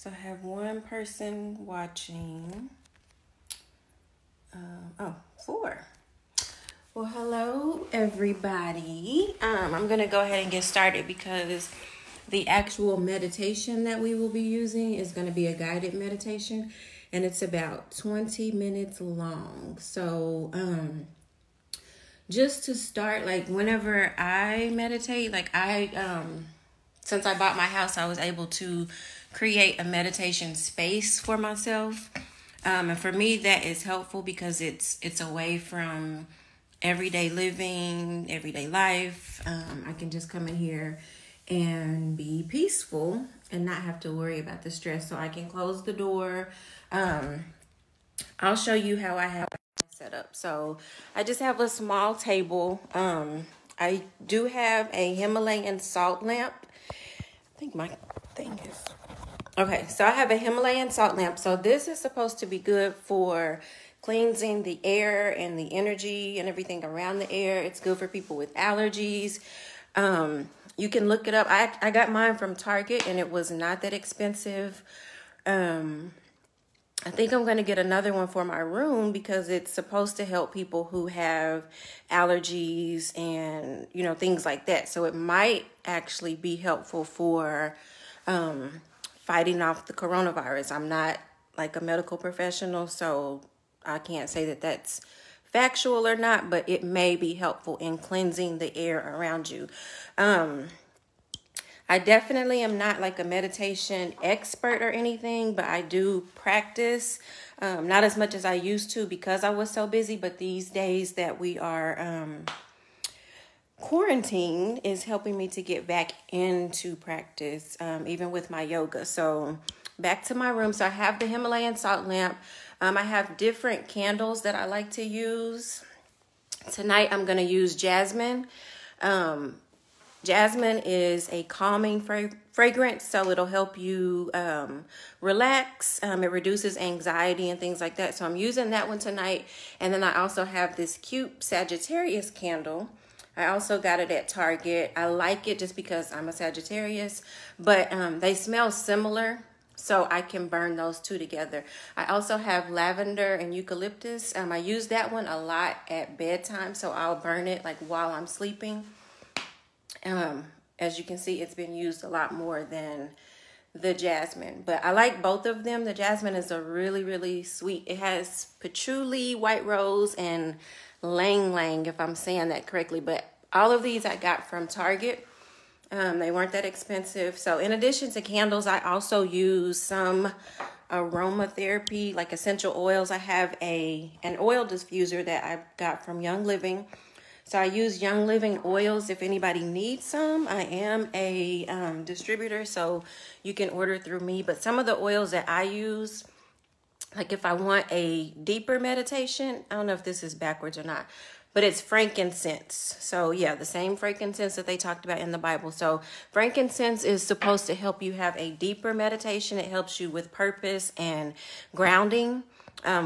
So I have one person watching. Four. Well, hello, everybody. I'm going to go ahead and get started because the actual meditation that we will be using is going to be a guided meditation, and it's about 20 minutes long. So, just to start, like whenever I meditate, since I bought my house, I was able to create a meditation space for myself. And for me, that is helpful because it's away from everyday living, everyday life. I can just come in here and be peaceful and not have to worry about the stress. So I can close the door. I'll show you how I have it set up. So I just have a small table. I do have a Himalayan salt lamp. I think my thing is... Okay, so I have a Himalayan salt lamp. So this is supposed to be good for cleansing the air and the energy and everything around the air. It's good for people with allergies. You can look it up. I got mine from Target and it was not that expensive. I think I'm going to get another one for my room because it's supposed to help people who have allergies and, things like that. So it might actually be helpful for fighting off the coronavirus. I'm not like a medical professional, so I can't say that that's factual or not, but it may be helpful in cleansing the air around you. I definitely am not like a meditation expert or anything, but I do practice, not as much as I used to because I was so busy, but these days that we are quarantine is helping me to get back into practice, even with my yoga. So back to my room. So I have the Himalayan salt lamp. I have different candles that I like to use. Tonight I'm going to use jasmine. Jasmine is a calming fragrance, so it'll help you relax. It reduces anxiety and things like that. So I'm using that one tonight. And then I also have this cute Sagittarius candle. I also got it at Target. I like it just because I'm a Sagittarius, but they smell similar, so I can burn those two together. I also have lavender and eucalyptus. I use that one a lot at bedtime, so I'll burn it like while I'm sleeping. As you can see, it's been used a lot more than the jasmine, but I like both of them. The jasmine is a really, really sweet. It has patchouli, white rose, and lang lang, if I'm saying that correctly, but all of these I got from Target. They weren't that expensive. So in addition to candles, I also use some aromatherapy, like essential oils. I have an oil diffuser that I got from Young Living. So I use Young Living oils if anybody needs some. I am a distributor, so you can order through me. But some of the oils that I use, like if I want a deeper meditation, I don't know if this is backwards or not, but it's frankincense. So yeah, the same frankincense that they talked about in the Bible. So frankincense is supposed to help you have a deeper meditation. It helps you with purpose and grounding,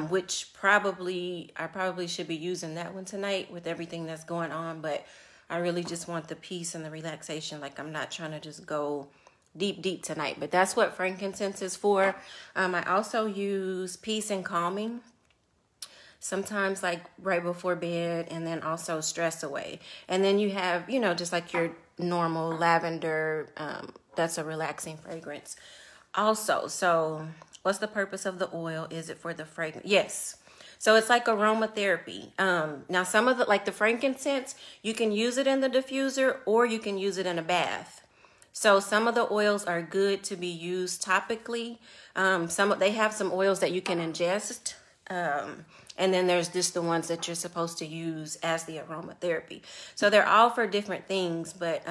which I probably should be using that one tonight with everything that's going on. But I really just want the peace and the relaxation. Like I'm not trying to just go deep tonight, but that's what frankincense is for. I also use peace and calming sometimes, like right before bed, and then also stress away. And then you have, just like your normal lavender, that's a relaxing fragrance also. So what's the purpose of the oil? Is it for the fragrance? Yes. So it's like aromatherapy. Now some of the frankincense, you can use it in the diffuser or you can use it in a bath. So some of the oils are good to be used topically. They have some oils that you can ingest. And then there's just the ones that you're supposed to use as the aromatherapy. So they're all for different things. But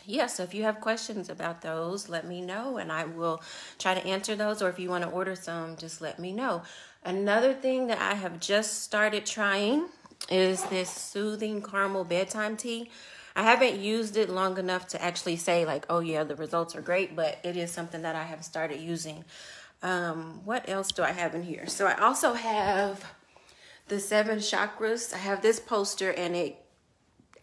yeah, so if you have questions about those, let me know and I will try to answer those. Or if you want to order some, just let me know. Another thing that I have just started trying is this soothing caramel bedtime tea. I haven't used it long enough to actually say like, oh yeah, the results are great, but it is something that I have started using. What else do I have in here? So I also have the 7 chakras. I have this poster and it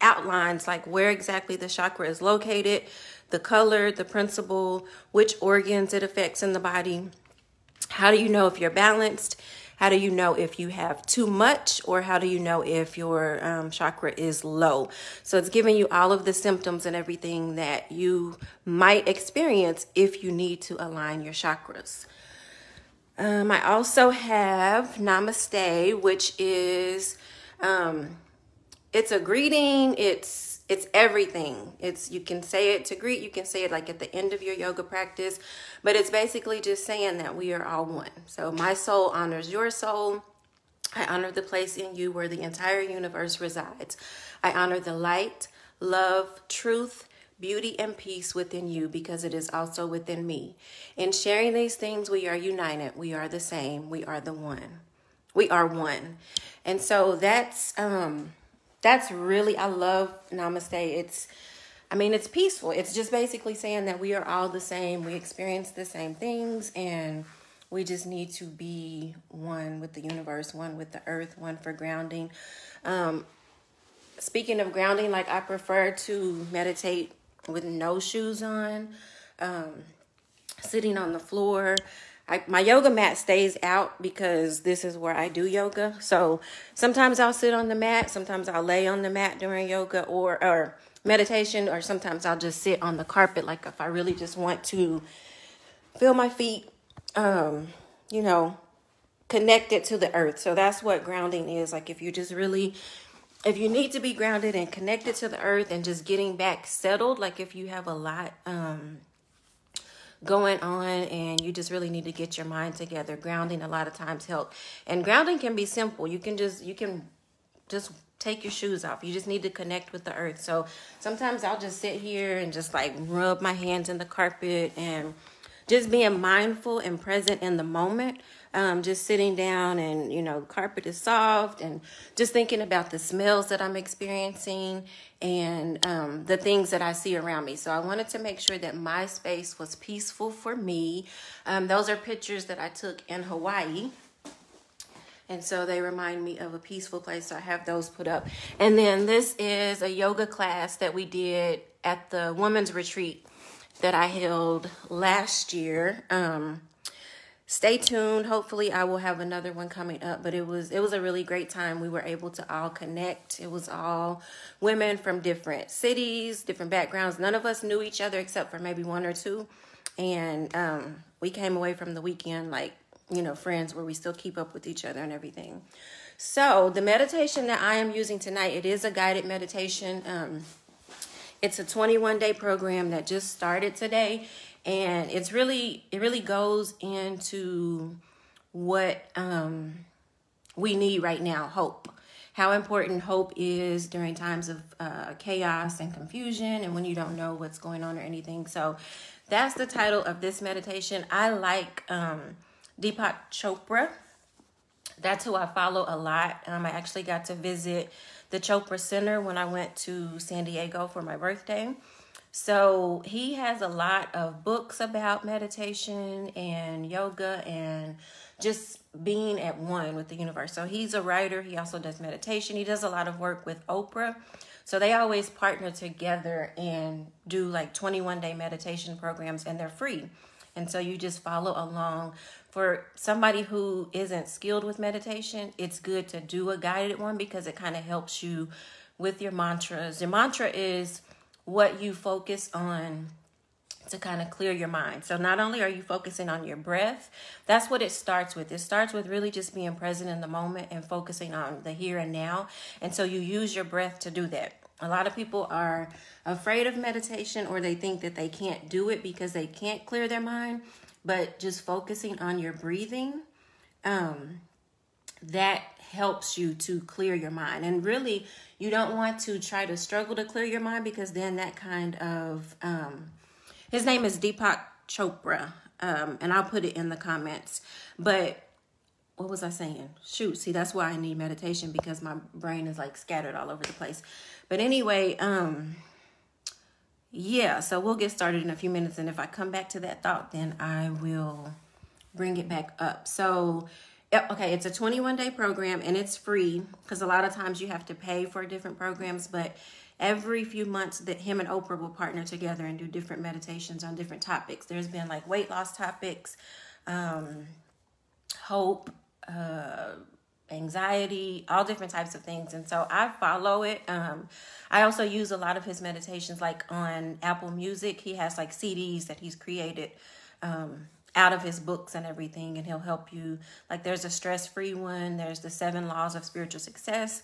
outlines like where exactly the chakra is located. the color, the principle, which organs it affects in the body. How do you know if you're balanced? How do you know if you have too much, or how do you know if your chakra is low? So it's giving you all of the symptoms and everything that you might experience if you need to align your chakras. I also have Namaste, which is, it's a greeting. It's everything. You can say it to greet. You can say it like at the end of your yoga practice, but it's basically just saying that we are all one. So my soul honors your soul. I honor the place in you where the entire universe resides. I honor the light, love, truth, beauty, and peace within you because it is also within me. In sharing these things, we are united. We are the same. We are the one. We are one. And so that's really, I love Namaste. It's peaceful. It's just basically saying that we are all the same. We experience the same things, and we just need to be one with the universe, one with the earth, one for grounding. Speaking of grounding, like I prefer to meditate with no shoes on, sitting on the floor. My yoga mat stays out because this is where I do yoga. So sometimes I'll sit on the mat. Sometimes I'll lay on the mat during yoga or meditation, or sometimes I'll just sit on the carpet. Like if I really just want to feel my feet, connected to the earth. So that's what grounding is. Like if you need to be grounded and connected to the earth and just getting back settled, like if you have a lot, going on and you just really need to get your mind together, grounding a lot of times help. And grounding can be simple. You can just take your shoes off. You just need to connect with the earth. So sometimes I'll just sit here and just like rub my hands in the carpet and just being mindful and present in the moment. Just sitting down and, the carpet is soft and just thinking about the smells that I'm experiencing and the things that I see around me. So I wanted to make sure that my space was peaceful for me. Those are pictures that I took in Hawaii. And so they remind me of a peaceful place. So I have those put up. And then this is a yoga class that we did at the women's retreat that I held last year. Stay tuned. Hopefully I will have another one coming up, but it was a really great time. We were able to all connect. It was all women from different cities, different backgrounds. None of us knew each other except for maybe one or two. And we came away from the weekend like, friends, where we still keep up with each other and everything. So the meditation that I am using tonight, it is a guided meditation. It's a 21-day program that just started today. And it really goes into what we need right now, hope. How important hope is during times of chaos and confusion and when you don't know what's going on or anything. So that's the title of this meditation. I like Deepak Chopra. That's who I follow a lot. I actually got to visit the Chopra Center when I went to San Diego for my birthday. So he has a lot of books about meditation and yoga and just being at one with the universe. So he's a writer. He also does meditation. He does a lot of work with Oprah. So they always partner together and do like 21-day meditation programs, and they're free. And so you just follow along. For somebody who isn't skilled with meditation, it's good to do a guided one because it kind of helps you with your mantras. Your mantra is what you focus on to kind of clear your mind. So not only are you focusing on your breath, that's what it starts with. It starts with really just being present in the moment and focusing on the here and now. And so you use your breath to do that. A lot of people are afraid of meditation, or they think that they can't do it because they can't clear their mind. But just focusing on your breathing, that helps you to clear your mind. And really, you don't want to try to struggle to clear your mind, because then that kind of, his name is Deepak Chopra, and I'll put it in the comments. But what was I saying? Shoot, see, that's why I need meditation, because my brain is like scattered all over the place. But anyway, yeah, so we'll get started in a few minutes. And if I come back to that thought, then I will bring it back up. So, okay, it's a 21-day program and it's free, because a lot of times you have to pay for different programs, but every few months that him and Oprah will partner together and do different meditations on different topics. There's been like weight loss topics, hope, anxiety, all different types of things. And so I follow it. I also use a lot of his meditations like on Apple Music. He has like CDs that he's created out of his books and everything, and he'll help you. Like there's a stress-free one, there's the 7 laws of spiritual success,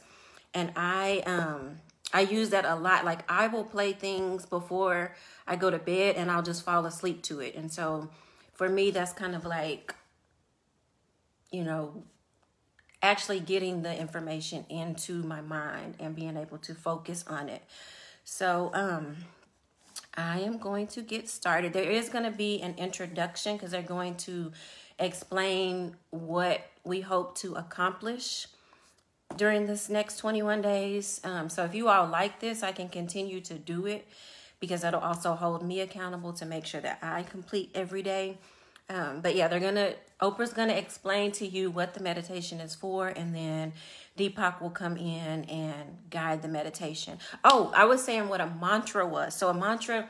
and I use that a lot. Like I will play things before I go to bed and I'll just fall asleep to it. And so for me, that's kind of like, you know, actually getting the information into my mind and being able to focus on it. So I am going to get started. There is going to be an introduction because they're going to explain what we hope to accomplish during this next 21 days. So if you all like this, I can continue to do it because that'll also hold me accountable to make sure that I complete every day. But yeah, Oprah's going to explain to you what the meditation is for, and then Deepak will come in and guide the meditation. Oh, I was saying what a mantra was. So a mantra,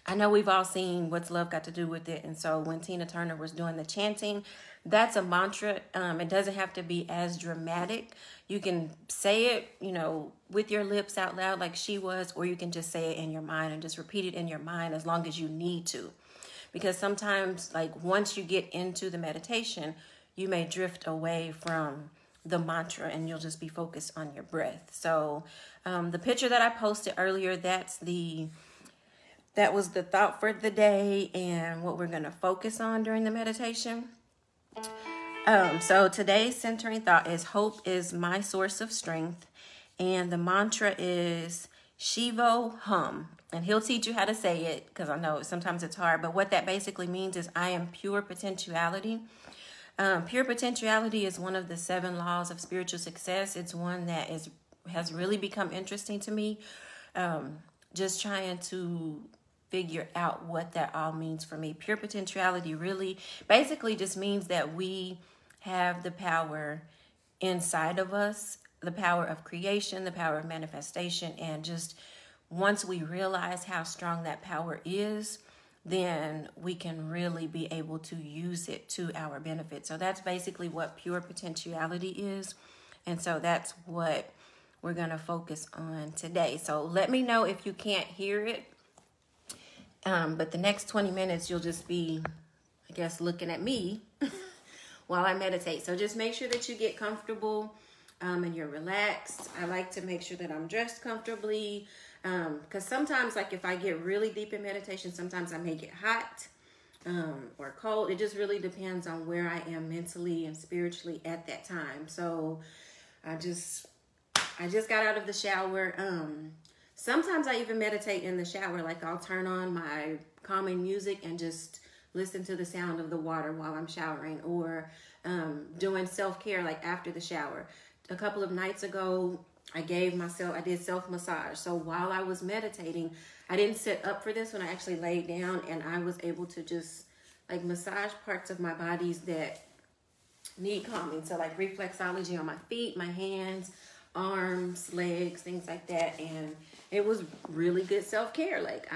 I know we've all seen What's Love Got to Do with It. And so when Tina Turner was doing the chanting, that's a mantra. It doesn't have to be as dramatic. You can say it, you know, with your lips out loud like she was, or you can just say it in your mind and just repeat it in your mind as long as you need to. Because sometimes, like, once you get into the meditation, you may drift away from the mantra and you'll just be focused on your breath. So the picture that I posted earlier, that was the thought for the day and what we're going to focus on during the meditation. So today's centering thought is hope is my source of strength. And the mantra is Shivo Hum. And he'll teach you how to say it because I know sometimes it's hard. But what that basically means is I am pure potentiality. Pure potentiality is one of the 7 laws of spiritual success. It's one that has really become interesting to me. Just trying to figure out what that all means for me. Pure potentiality really basically just means that we have the power inside of us, the power of creation, the power of manifestation, and just once we realize how strong that power is, then we can really be able to use it to our benefit. So that's basically what pure potentiality is. And so that's what we're going to focus on today. So let me know if you can't hear it. But the next 20 minutes, you'll just be, I guess, looking at me while I meditate. So just make sure that you get comfortable and you're relaxed. I like to make sure that I'm dressed comfortably. Because sometimes, like if I get really deep in meditation, sometimes I may get hot or cold. It just really depends on where I am mentally and spiritually at that time. So I just got out of the shower. Sometimes I even meditate in the shower. Like I'll turn on my calming music and just listen to the sound of the water while I'm showering, or doing self-care like after the shower. A couple of nights ago, I did self-massage. So while I was meditating, I didn't sit up for this when I actually laid down, and I was able to just like massage parts of my bodies that need calming. So like reflexology on my feet, my hands, arms, legs, things like that. And it was really good self-care. Like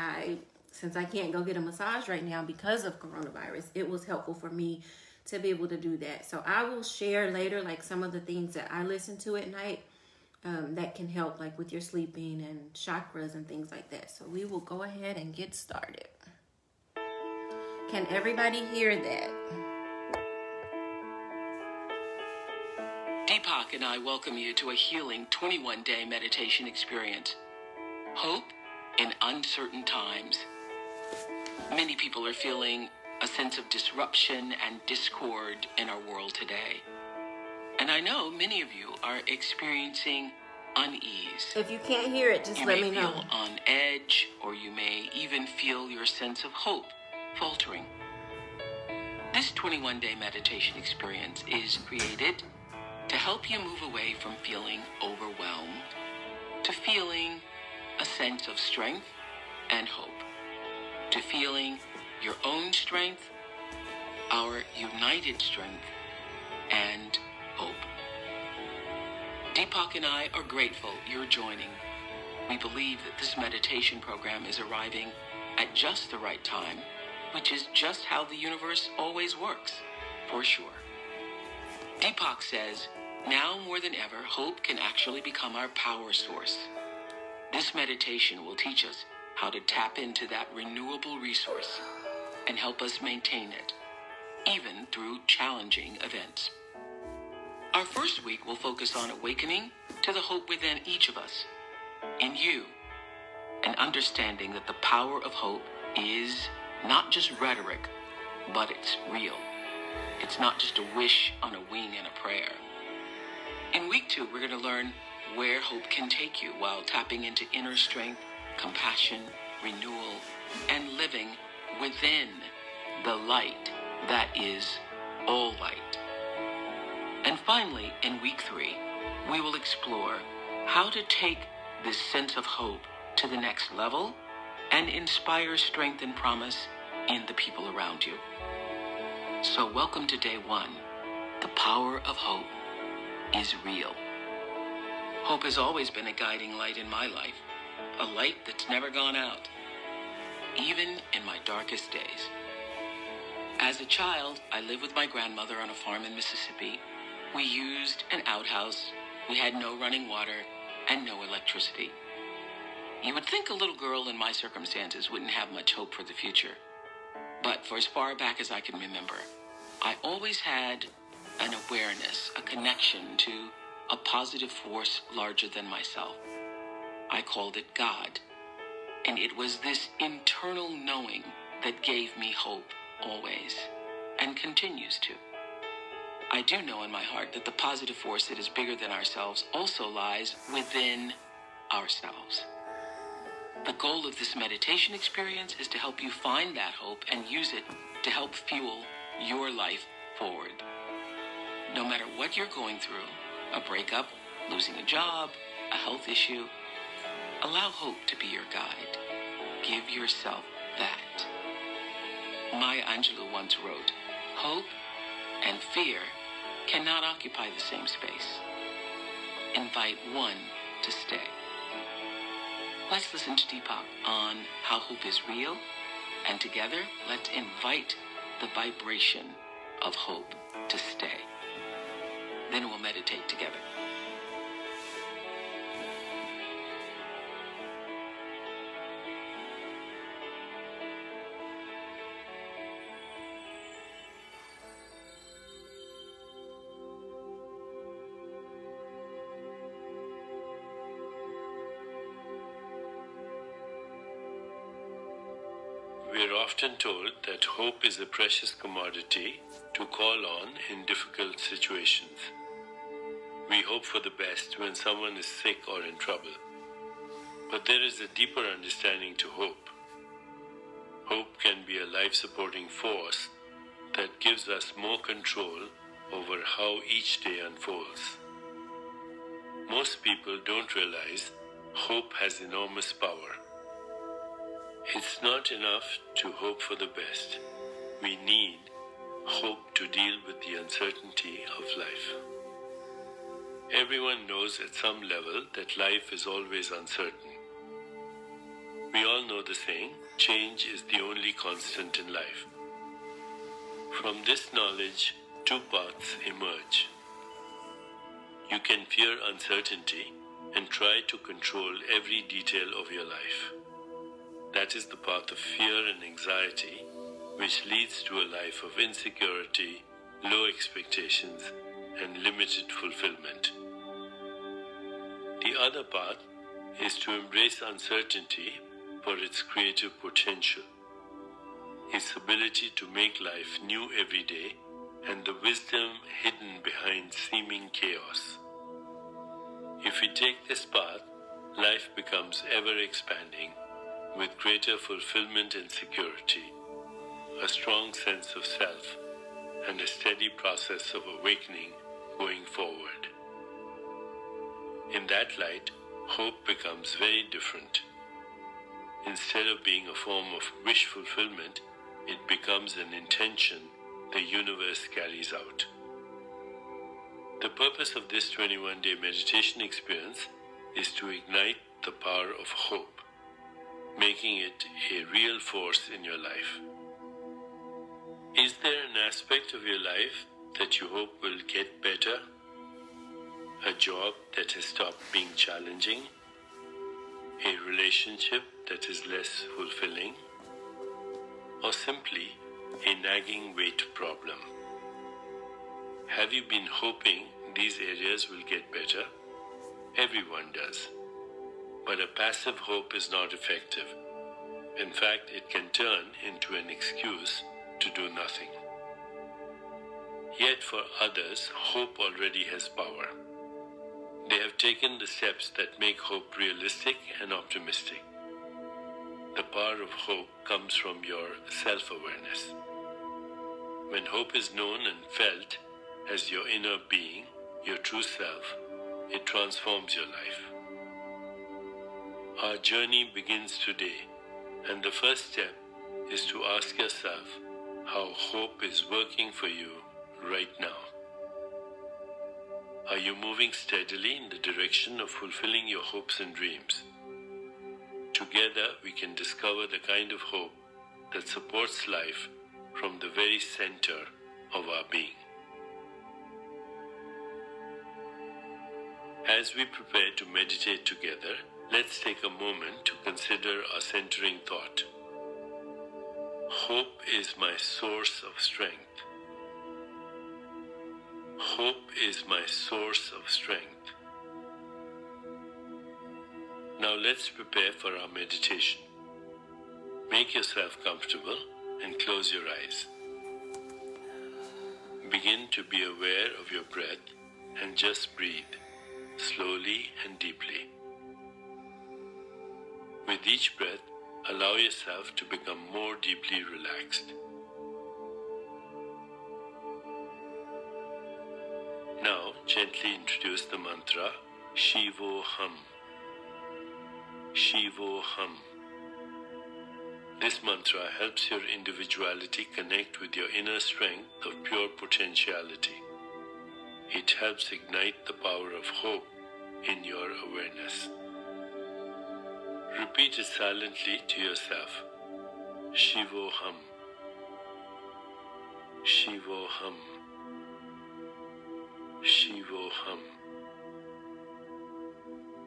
since I can't go get a massage right now because of coronavirus, it was helpful for me to be able to do that. So I will share later like some of the things that I listen to at night that can help like with your sleeping and chakras and things like that. So we will go ahead and get started. Can everybody hear that? Deepak and I welcome you to a healing 21-day meditation experience. Hope in uncertain times. Many people are feeling a sense of disruption and discord in our world today. And I know many of you are experiencing unease. If you can't hear it, just let me know. You may feel on edge, or you may even feel your sense of hope faltering. This 21-day meditation experience is created to help you move away from feeling overwhelmed to feeling a sense of strength and hope, to feeling your own strength, our united strength, and hope. Deepak and I are grateful you're joining. We believe that this meditation program is arriving at just the right time, which is just how the universe always works, for sure. Deepak says, now more than ever, hope can actually become our power source. This meditation will teach us how to tap into that renewable resource and help us maintain it, even through challenging events. Our first week will focus on awakening to the hope within each of us, in you, and understanding that the power of hope is not just rhetoric, but it's real. It's not just a wish on a wing and a prayer. In week 2, we're going to learn where hope can take you while tapping into inner strength, compassion, renewal, and living within the light that is all light. And finally, in week 3, we will explore how to take this sense of hope to the next level and inspire strength and promise in the people around you. So welcome to day 1. The power of hope is real. Hope has always been a guiding light in my life, a light that's never gone out, even in my darkest days. As a child, I lived with my grandmother on a farm in Mississippi. We used an outhouse, we had no running water, and no electricity. You would think a little girl in my circumstances wouldn't have much hope for the future. But for as far back as I can remember, I always had an awareness, a connection to a positive force larger than myself. I called it God. And it was this internal knowing that gave me hope always, and continues to. I do know in my heart that the positive force that is bigger than ourselves also lies within ourselves. The goal of this meditation experience is to help you find that hope and use it to help fuel your life forward. No matter what you're going through, a breakup, losing a job, a health issue, allow hope to be your guide. Give yourself that. Maya Angelou once wrote, hope and fear cannot occupy the same space. Invite one to stay. Let's listen to Deepak on how hope is real, and together let's invite the vibration of hope to stay. Then we'll meditate together. We are often told that hope is a precious commodity to call on in difficult situations. We hope for the best when someone is sick or in trouble. But there is a deeper understanding to hope. Hope can be a life-supporting force that gives us more control over how each day unfolds. Most people don't realize hope has enormous power. It's not enough to hope for the best. We need hope to deal with the uncertainty of life. Everyone knows at some level that life is always uncertain. We all know the saying, change is the only constant in life. From this knowledge, two paths emerge. You can fear uncertainty and try to control every detail of your life. That is the path of fear and anxiety, which leads to a life of insecurity, low expectations, and limited fulfillment. The other path is to embrace uncertainty for its creative potential, its ability to make life new every day, and the wisdom hidden behind seeming chaos. If we take this path, life becomes ever expanding, with greater fulfillment and security, a strong sense of self, and a steady process of awakening going forward. In that light, hope becomes very different. Instead of being a form of wish fulfillment, it becomes an intention the universe carries out. The purpose of this 21-day meditation experience is to ignite the power of hope, making it a real force in your life. Is there an aspect of your life that you hope will get better? A job that has stopped being challenging? A relationship that is less fulfilling? Or simply a nagging weight problem? Have you been hoping these areas will get better? Everyone does. But a passive hope is not effective. In fact, it can turn into an excuse to do nothing. Yet for others, hope already has power. They have taken the steps that make hope realistic and optimistic. The power of hope comes from your self-awareness. When hope is known and felt as your inner being, your true self, it transforms your life. Our journey begins today, and the first step is to ask yourself how hope is working for you right now. Are you moving steadily in the direction of fulfilling your hopes and dreams? Together, we can discover the kind of hope that supports life from the very center of our being. As we prepare to meditate together, let's take a moment to consider our centering thought. Hope is my source of strength. Hope is my source of strength. Now let's prepare for our meditation. Make yourself comfortable and close your eyes. Begin to be aware of your breath and just breathe, slowly and deeply. With each breath, allow yourself to become more deeply relaxed. Now, gently introduce the mantra Shivoham. Shivoham. This mantra helps your individuality connect with your inner strength of pure potentiality. It helps ignite the power of hope in your awareness. Repeat it silently to yourself. Shivoham. Shivoham. Shivoham.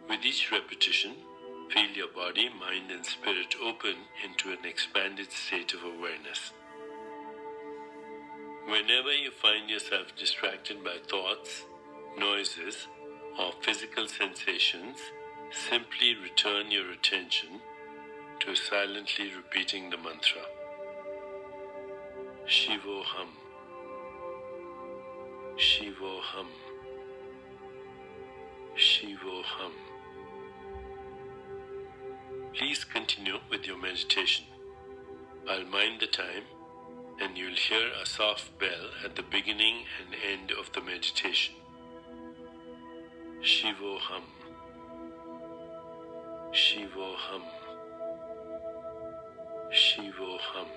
With each repetition, feel your body, mind and spirit open into an expanded state of awareness. Whenever you find yourself distracted by thoughts, noises, or physical sensations, simply return your attention to silently repeating the mantra. Shivoham. Shivoham. Shivoham. Please continue with your meditation. I'll mind the time, and you'll hear a soft bell at the beginning and end of the meditation. Shivoham. Shivoham. Shivoham.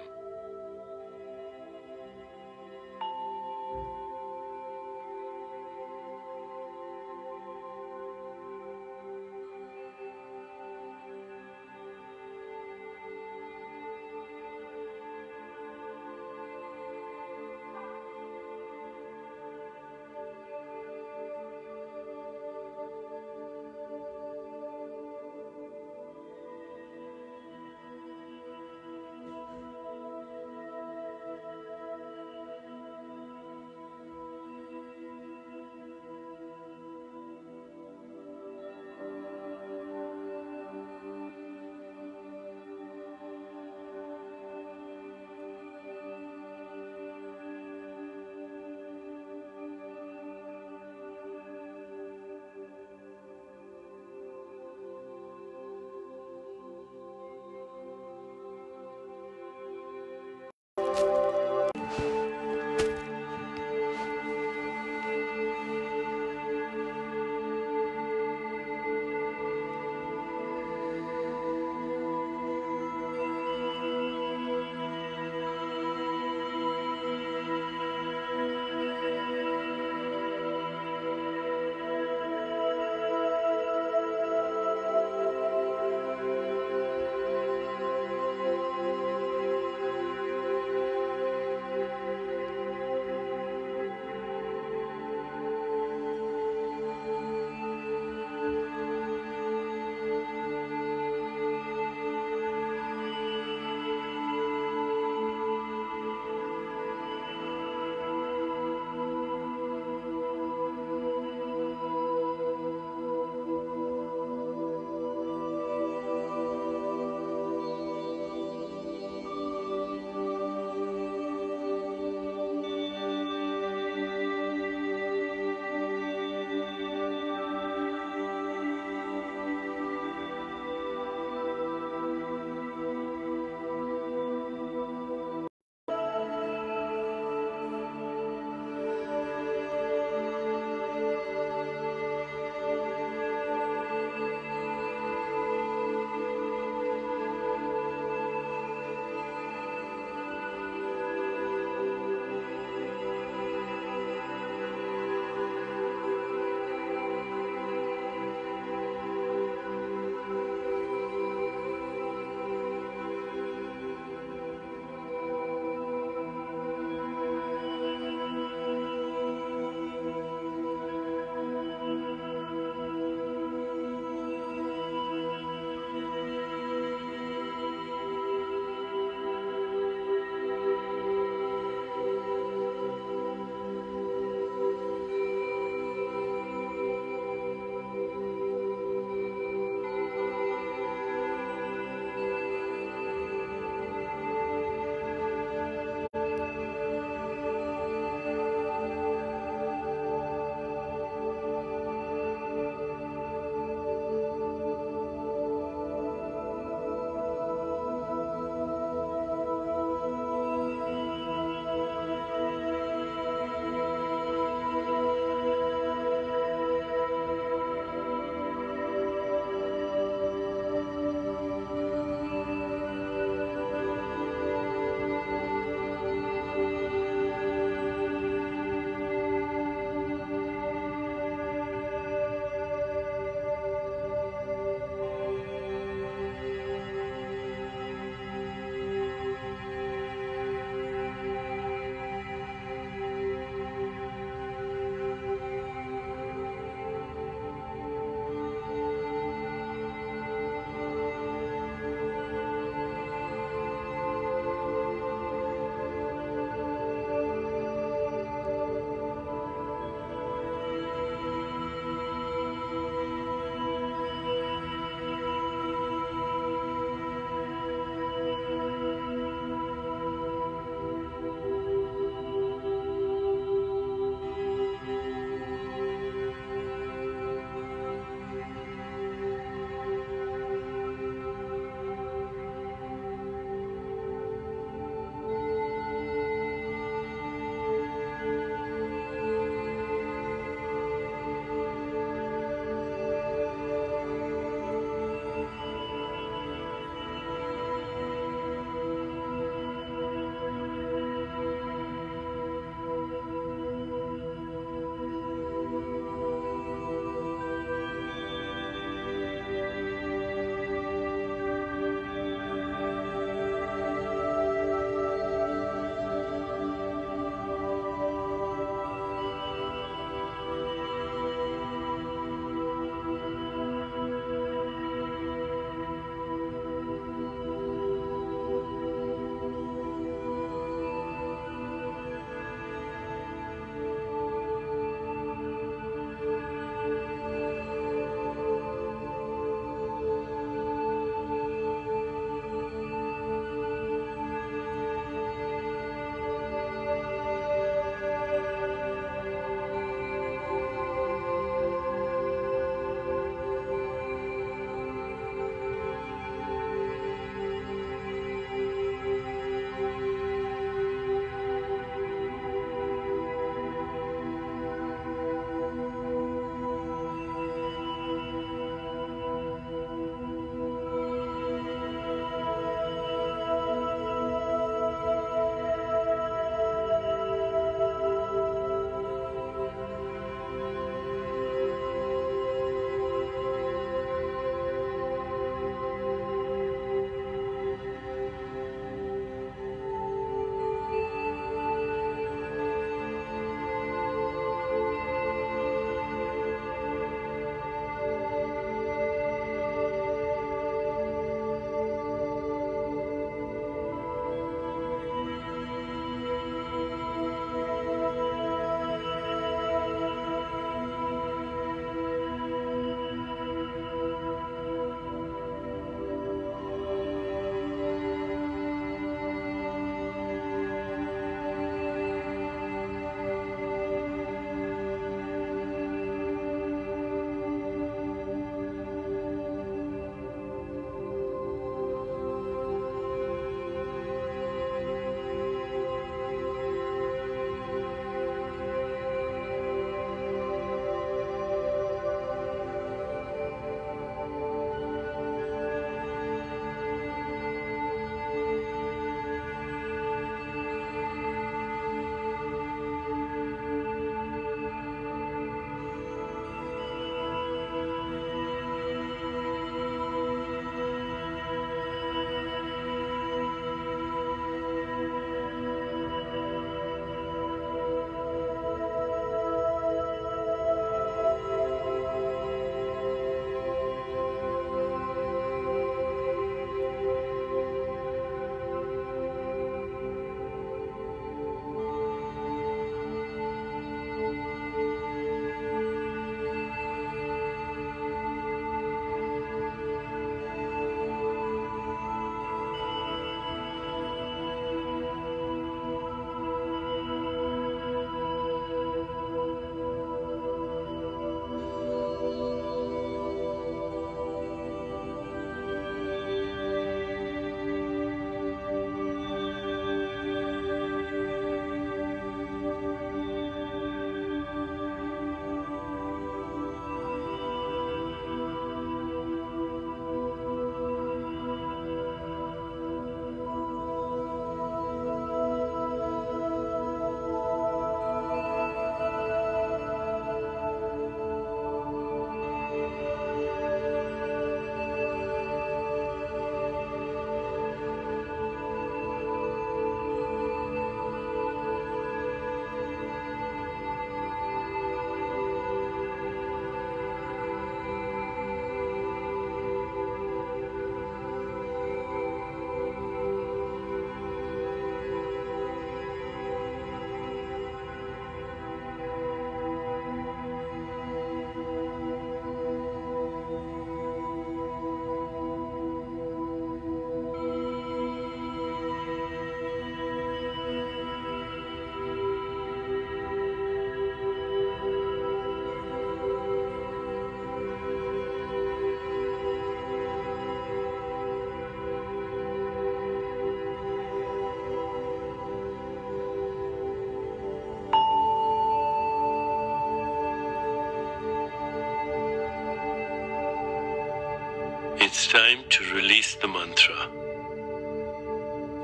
It's time to release the mantra.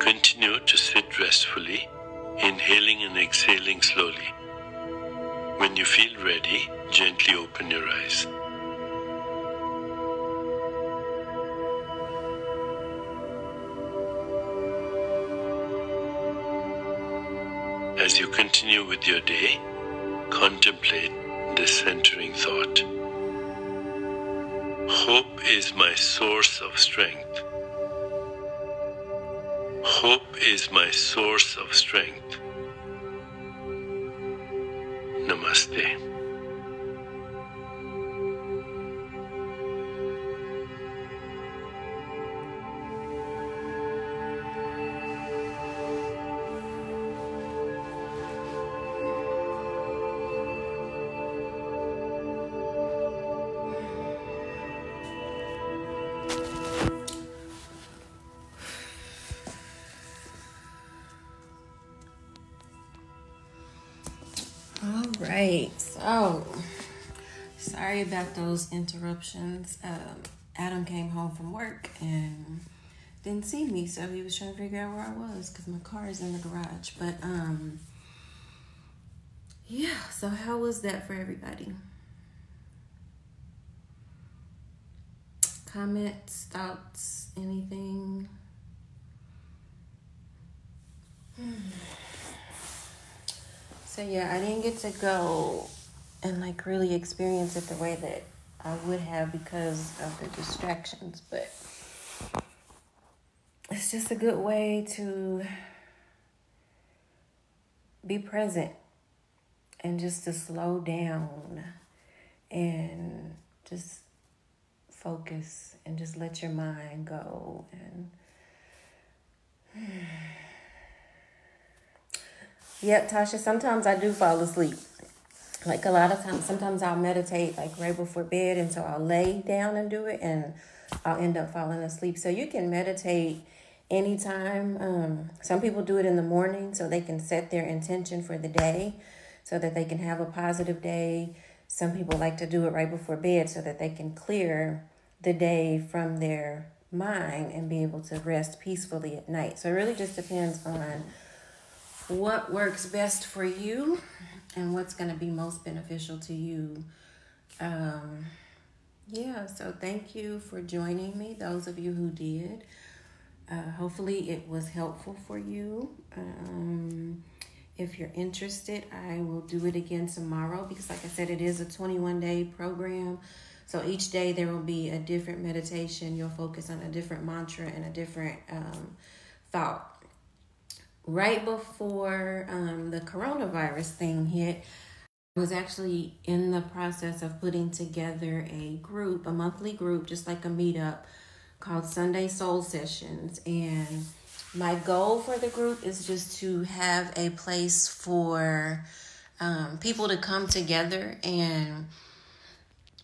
Continue to sit restfully, inhaling and exhaling slowly. When you feel ready, gently open your eyes. As you continue with your day, contemplate this centering thought. Hope is my source of strength. Hope is my source of strength. Namaste. All right, so sorry about those interruptions. Adam came home from work and didn't see me, so he was trying to figure out where I was because my car is in the garage. But yeah, so how was that for everybody? Comments, thoughts, anything? So yeah, I didn't get to go and like really experience it the way that I would have because of the distractions, but it's just a good way to be present and just to slow down and just focus and just let your mind go. And yep, Tasha, sometimes I do fall asleep. Like a lot of times, sometimes I'll meditate like right before bed, and so I'll lay down and do it, and I'll end up falling asleep. So you can meditate anytime. Some people do it in the morning so they can set their intention for the day so that they can have a positive day. Some people like to do it right before bed so that they can clear the day from their mind and be able to rest peacefully at night. So it really just depends on what works best for you and what's going to be most beneficial to you. Yeah, so thank you for joining me, those of you who did. Hopefully it was helpful for you. If you're interested, I will do it again tomorrow because, like I said, it is a 21-day program. So each day there will be a different meditation. You'll focus on a different mantra and a different thought. Right before the coronavirus thing hit, I was actually in the process of putting together a group, a monthly group, just like a meetup called Sunday Soul Sessions. And my goal for the group is just to have a place for people to come together and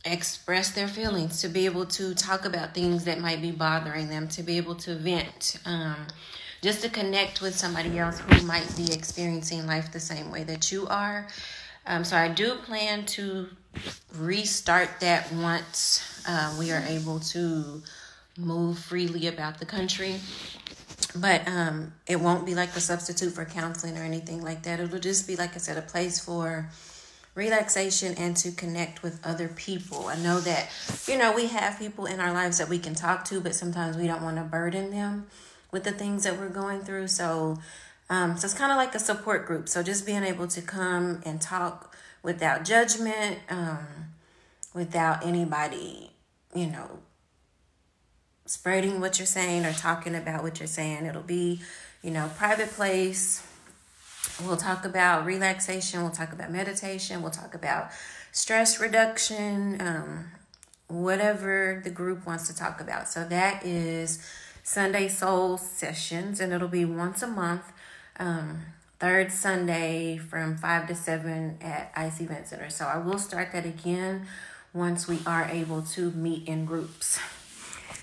express their feelings, to be able to talk about things that might be bothering them, to be able to vent, just to connect with somebody else who might be experiencing life the same way that you are. So I do plan to restart that once we are able to move freely about the country. But it won't be like a substitute for counseling or anything like that. It'll just be, like I said, a place for relaxation and to connect with other people. I know that, we have people in our lives that we can talk to, but sometimes we don't want to burden them with the things that we're going through. So it's kind of like a support group. So just being able to come and talk without judgment, without anybody, spreading what you're saying or talking about what you're saying. It'll be, private place. We'll talk about relaxation. We'll talk about meditation. We'll talk about stress reduction, whatever the group wants to talk about. So that is Sunday Soul Sessions, and it'll be once a month, third Sunday from 5 to 7 at ICE Event Center. So I will start that again once we are able to meet in groups.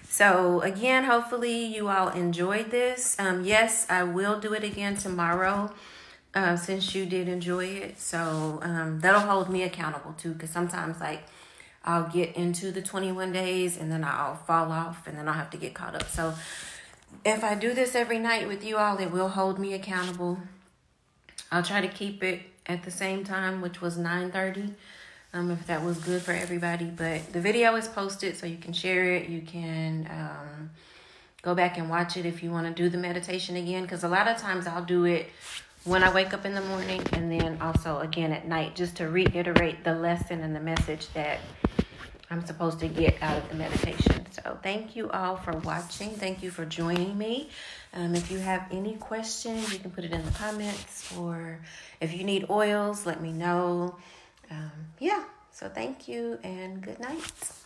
So again, hopefully you all enjoyed this. Yes, I will do it again tomorrow since you did enjoy it. So that'll hold me accountable too, because sometimes I'll get into the 21 days and then I'll fall off and then I'll have to get caught up. So if I do this every night with you all, it will hold me accountable. I'll try to keep it at the same time, which was 9:30. If that was good for everybody. But the video is posted, so you can share it. You can go back and watch it if you want to do the meditation again. Because a lot of times I'll do it when I wake up in the morning and then also again at night, just to reiterate the lesson and the message that I'm supposed to get out of the meditation. So thank you all for watching. Thank you for joining me. If you have any questions, you can put it in the comments, or if you need oils, let me know. So thank you and good night.